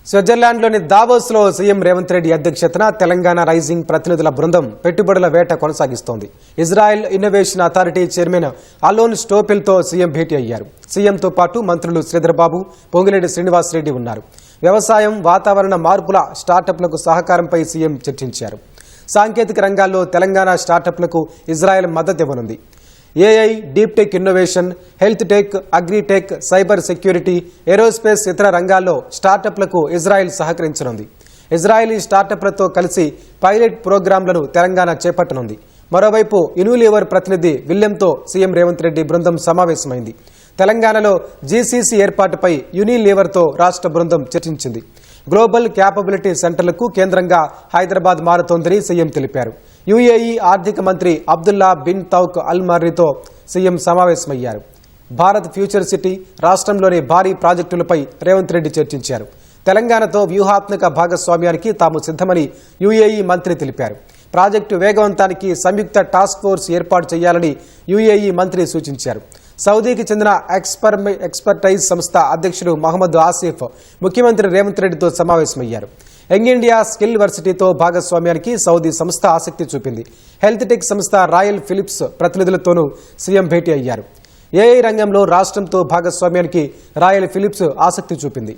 స్విట్జర్లాండ్లోని దావోస్లో సీఎం రేవంత్ రెడ్డి అధ్యక్షతన తెలంగాణ రైజింగ్ ప్రతినిధుల బృందం పెట్టుబడుల వేట కొనసాగిస్తోంది. Israel innovation authority chairman Alon స్టోపెల్తో సీఎం భేటీ అయ్యారు. సీఎంతో పాటు మంత్రులు శ్రీధర్బాబు, పొంగులేటి శ్రీనివాసరెడ్డి ఉన్నారు. వ్యవసాయం, వాతావరణ మార్పుల స్టార్టప్లకు సహకారంపై సీఎం చర్చించారు. సాంకేతిక రంగాల్లో తెలంగాణ స్టార్టప్లకు ఇజ్రాయెల్ మద్దతు ఇవ్వనుంది. AI, deep tech innovation, health tech, agritech, cyber security, aerospace ఇతర రంగాల్లో స్టార్టప్లకు ఇజ్రాయెల్ సహకరించనుంది. ఇజ్రాయెలీ స్టార్టప్లతో కలిసి పైలట్ ప్రోగ్రాంలను తెలంగాణ చేపట్టనుంది. మరోవైపు యూనిలీవర్ ప్రతినిధి విలియంతో సీఎం రేవంత్ రెడ్డి బృందం సమావేశమైంది. తెలంగాణలో జీసీసీ ఏర్పాటుపై యూనిలీవర్తో రాష్ట్ర బృందం చర్చించింది. గ్లోబల్ క్యాపబిలిటీ సెంటర్లకు కేంద్రంగా హైదరాబాద్ మారుతోందని సీఎం తెలిపారు. యుఏఈ ఆర్థిక మంత్రి అబ్దుల్లా బిన్ తౌక్ అల్ మర్రీతో సీఎం సమావేశమయ్యారు. భారత్ ఫ్యూచర్ సిటీ, రాష్ట్రంలోని భారీ ప్రాజెక్టులపై రేవంత్ రెడ్డి చర్చించారు. తెలంగాణతో వ్యూహాత్మక భాగస్వామ్యానికి తాము సిద్ధమని యుఏఈ మంత్రి తెలిపారు. ప్రాజెక్టు వేగవంతానికి సంయుక్త టాస్క్ ఫోర్స్ ఏర్పాటు చేయాలని యుఏఈ మంత్రి సూచించారు. సౌదీకి చెందిన ఎక్స్పర్టైజ్ సంస్థ అధ్యక్షుడు మహమ్మద్ ఆసిఫ్ ముఖ్యమంత్రి రేవంత్ రెడ్డితో సమావేశమయ్యారు. యంగ్ ఇండియా స్కిల్ వర్సిటీతో భాగస్వామ్యానికి సౌదీ సంస్థ ఆసక్తి చూపింది. హెల్త్ టెక్ సంస్థ రాయల్ ఫిలిప్స్ ప్రతినిధులతోనూ సీఎం భేటీ అయ్యారు. ఏఐ రంగంలో రాష్ట్రంతో భాగస్వామ్యానికి రాయల్ ఫిలిప్స్ ఆసక్తి చూపింది.